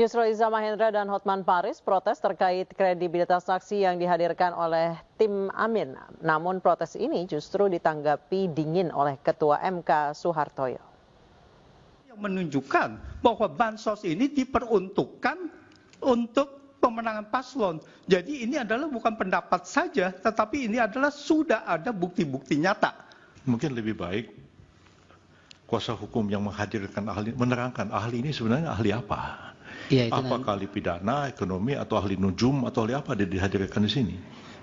Yusril Iza Mahendra dan Hotman Paris protes terkait kredibilitas saksi yang dihadirkan oleh tim Amin. Namun protes ini justru ditanggapi dingin oleh Ketua MK Soehartoyo. Yang menunjukkan bahwa bansos ini diperuntukkan untuk pemenangan paslon. Jadi ini adalah bukan pendapat saja, tetapi ini adalah sudah ada bukti-bukti nyata. Mungkin lebih baik kuasa hukum yang menghadirkan ahli, menerangkan ahli ini sebenarnya ahli apa? Ya, itu apakah ahli pidana, ekonomi, atau ahli nujum, atau ahli apa dihadirkan di sini?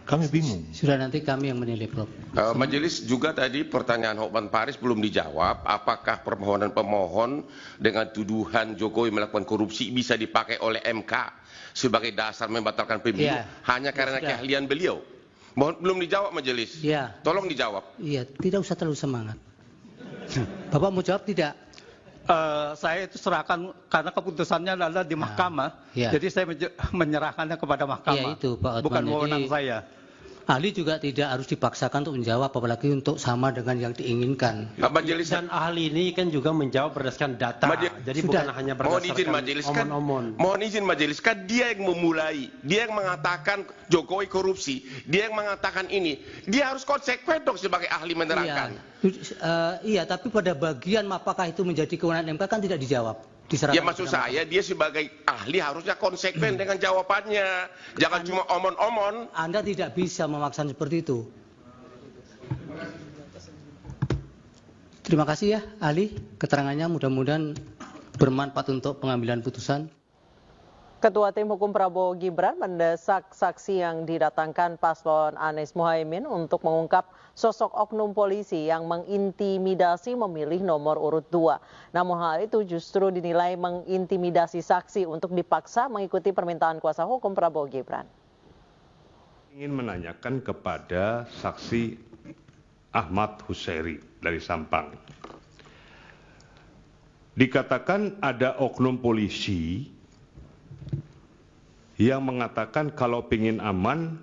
Kami bingung. Sudah nanti kami yang menilai, Prof. Majelis juga tadi pertanyaan Hotman Paris belum dijawab. Apakah permohonan pemohon dengan tuduhan Jokowi melakukan korupsi bisa dipakai oleh MK sebagai dasar membatalkan pemilu hanya karena keahlian beliau? Belum dijawab Majelis. Ya. Tolong dijawab. Iya, tidak usah terlalu semangat. Bapak mau jawab tidak? Saya itu serahkan karena keputusannya adalah di mahkamah, jadi saya menyerahkannya kepada mahkamah. Ya, itu, Pak Hotman. Bukan wewenang saya. Ahli juga tidak harus dipaksakan untuk menjawab, apalagi untuk sama dengan yang diinginkan. Majelis Dan ahli ini kan juga menjawab berdasarkan data, jadi bukan hanya berdasarkan omon-omon. Mohon izin Majelis, kan dia yang memulai, dia yang mengatakan Jokowi korupsi, dia yang mengatakan ini, dia harus konsekuen dong sebagai ahli menerangkan. Iya, tapi pada bagian apakah itu menjadi kewenangan MK kan tidak dijawab. Ya maksud saya dia sebagai ahli harusnya konsekuen dengan jawabannya. Jangan cuma omon-omon. Anda tidak bisa memaksa seperti itu. Terima kasih ya ahli, keterangannya mudah-mudahan bermanfaat untuk pengambilan putusan. Ketua Tim Hukum Prabowo Gibran mendesak saksi yang didatangkan paslon Anies Mohaimin untuk mengungkap sosok oknum polisi yang mengintimidasi memilih nomor urut 2. Namun hal itu justru dinilai mengintimidasi saksi untuk dipaksa mengikuti permintaan kuasa hukum Prabowo Gibran. Ingin menanyakan kepada saksi Ahmad Husseiri dari Sampang. Dikatakan ada oknum polisi yang mengatakan kalau pingin aman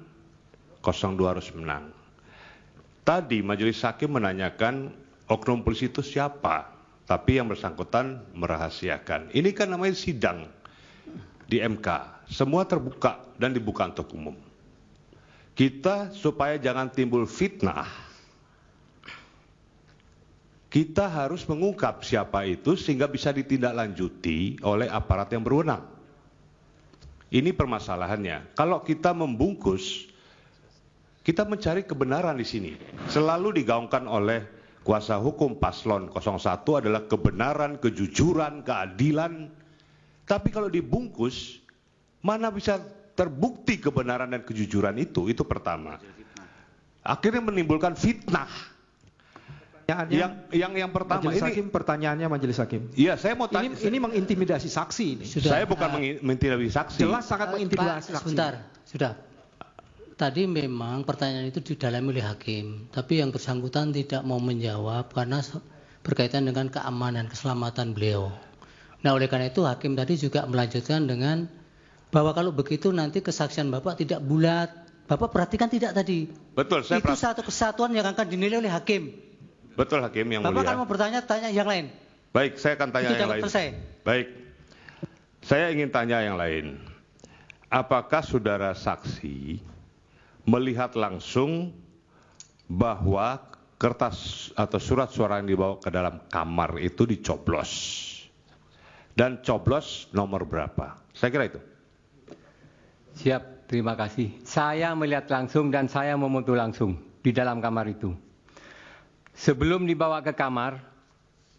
02 harus menang. Tadi majelis hakim menanyakan oknum polisi itu siapa, tapi yang bersangkutan merahasiakan. Ini kan namanya sidang di MK, semua terbuka dan dibuka untuk umum. Kita supaya jangan timbul fitnah, kita harus mengungkap siapa itu sehingga bisa ditindaklanjuti oleh aparat yang berwenang. Ini permasalahannya. Kalau kita membungkus, kita mencari kebenaran di sini. Selalu digaungkan oleh kuasa hukum paslon 01 adalah kebenaran, kejujuran, keadilan. Tapi kalau dibungkus, mana bisa terbukti kebenaran dan kejujuran itu? Itu pertama. Akhirnya menimbulkan fitnah. Yang pertama Majelis ini Hakim, pertanyaannya Majelis Hakim. Iya, saya mau tanya. Ini mengintimidasi saksi ini. Saya bukan mengintimidasi saksi. Jelas sangat mengintimidasi saksi. Sebentar, sudah. Tadi memang pertanyaan itu didalami oleh hakim, tapi yang bersangkutan tidak mau menjawab karena berkaitan dengan keamanan, keselamatan beliau. Nah, oleh karena itu hakim tadi juga melanjutkan dengan bahwa kalau begitu nanti kesaksian Bapak tidak bulat. Bapak perhatikan tidak tadi? Betul, itu satu kesatuan yang akan dinilai oleh hakim. Betul Hakim yang mulia. Bapak kan mau bertanya, tanya yang lain. Baik, saya akan tanya itu yang lain. Selesai. Baik, saya ingin tanya yang lain. Apakah saudara saksi melihat langsung bahwa kertas atau surat suara yang dibawa ke dalam kamar itu dicoblos? Dan coblos nomor berapa? Saya kira itu. Siap, terima kasih. Saya melihat langsung dan saya memotong langsung di dalam kamar itu. Sebelum dibawa ke kamar,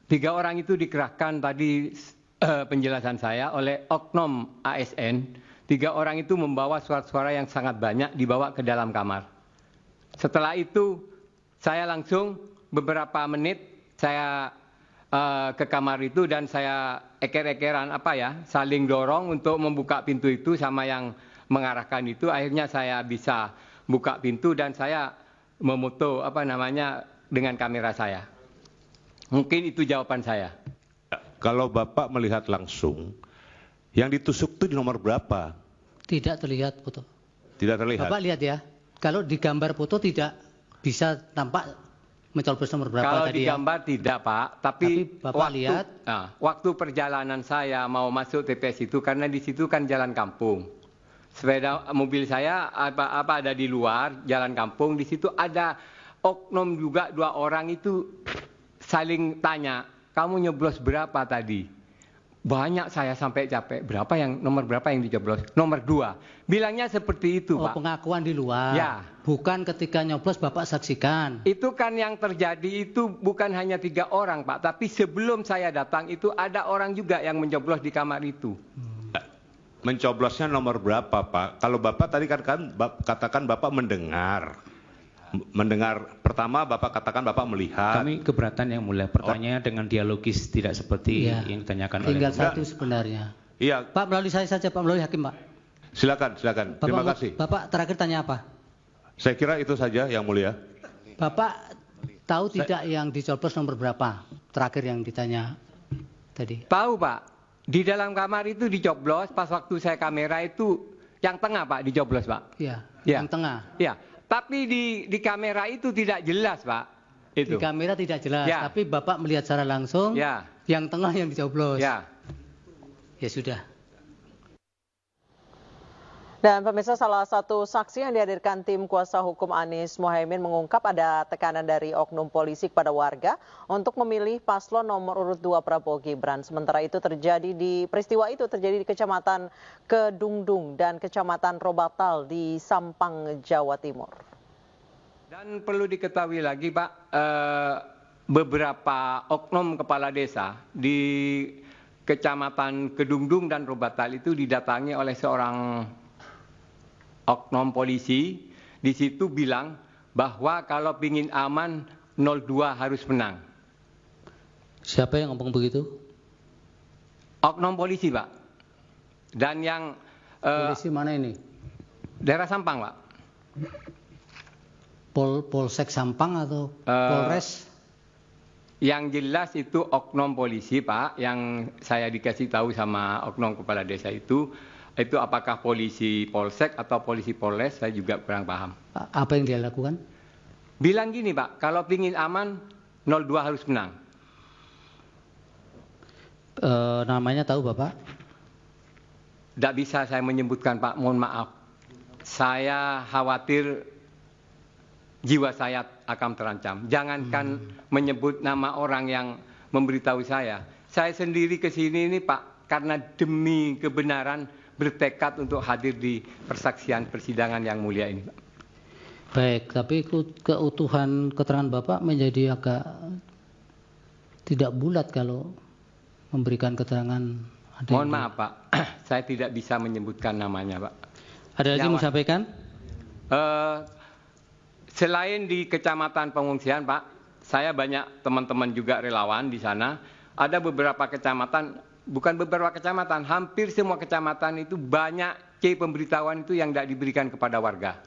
3 orang itu dikerahkan tadi penjelasan saya oleh oknum ASN. 3 orang itu membawa surat-suara yang sangat banyak dibawa ke dalam kamar. Setelah itu saya langsung beberapa menit saya ke kamar itu dan saya eker-ekeran saling dorong untuk membuka pintu itu sama yang mengarahkan itu. Akhirnya saya bisa buka pintu dan saya memoto dengan kamera saya. Mungkin itu jawaban saya. Kalau Bapak melihat langsung, yang ditusuk itu di nomor berapa? Tidak terlihat foto. Tidak terlihat. Bapak lihat ya, kalau di gambar foto tidak bisa tampak mencoblos nomor berapa kalau tadi? Kalau digambar tidak, Pak. Tapi Bapak lihat. Waktu perjalanan saya mau masuk TPS itu, karena di situ kan jalan kampung. Sepeda mobil saya apa ada di luar jalan kampung. Di situ ada oknum juga 2 orang itu saling tanya, kamu nyoblos berapa tadi? Banyak saya sampai capek. Nomor berapa yang dicoblos? Nomor 2. Bilangnya seperti itu, Pak. Pengakuan di luar. Ya. Bukan ketika nyoblos Bapak saksikan. Itu kan yang terjadi itu bukan hanya 3 orang, Pak. Tapi sebelum saya datang itu ada orang juga yang mencoblos di kamar itu. Mencoblosnya nomor berapa, Pak? Kalau Bapak tadi katakan Bapak mendengar. Pertama Bapak katakan Bapak melihat. Kami keberatan yang mulia. Pertanyaannya dengan dialogis, tidak seperti yang ditanyakan oleh tinggal satu sebenarnya. Iya. Pak, melalui saya saja, Pak, melalui hakim, Pak. Silakan. Terima kasih. Bapak terakhir tanya apa? Saya kira itu saja yang mulia. Bapak tahu tidak yang dicoblos nomor berapa? Terakhir yang ditanya tadi. Tahu, Pak. Di dalam kamar itu dicoblos, pas waktu saya kamera itu yang tengah, Pak, dicoblos, Pak. Iya, yang tengah. Iya. Tapi di kamera itu tidak jelas, Pak. Itu. Di kamera tidak jelas, tapi Bapak melihat secara langsung yang tengah yang dicoblos. Ya sudah. Dan pemirsa, salah satu saksi yang dihadirkan tim kuasa hukum Anies Mohaimin mengungkap ada tekanan dari oknum polisi kepada warga untuk memilih paslon nomor urut 2 Prabowo Gibran. Sementara itu peristiwa itu terjadi di Kecamatan Kedungdung dan Kecamatan Robatal di Sampang, Jawa Timur. Dan perlu diketahui lagi, Pak, beberapa oknum kepala desa di Kecamatan Kedungdung dan Robatal itu didatangi oleh seorang oknum polisi. Di situ bilang bahwa kalau pingin aman 02 harus menang. Siapa yang ngomong begitu? Oknum polisi, Pak. Dan yang polisi mana ini? Daerah Sampang, Pak. Polsek Sampang atau Polres? Yang jelas itu oknum polisi, Pak, yang saya dikasih tahu sama oknum kepala desa itu apakah polisi Polsek atau polisi Polres, saya juga kurang paham. Apa yang dia lakukan? Bilang gini, Pak, kalau pingin aman 02 harus menang. Namanya tahu, Bapak? Tidak bisa saya menyebutkan, Pak, mohon maaf. Saya khawatir jiwa saya akan terancam. Jangankan menyebut nama orang yang memberitahu saya. Saya sendiri ke sini ini, Pak, karena demi kebenaran bertekad untuk hadir di persaksian persidangan yang mulia ini, Pak. Baik, tapi keutuhan keterangan Bapak menjadi agak tidak bulat kalau memberikan keterangan. Mohon maaf, Pak, saya tidak bisa menyebutkan namanya, Pak. Ada lagi mau sampaikan? Selain di Kecamatan Pengungsian, Pak, saya banyak teman-teman juga relawan di sana. Ada beberapa kecamatan, bukan beberapa kecamatan, hampir semua kecamatan itu banyak pemberitahuan itu yang tidak diberikan kepada warga.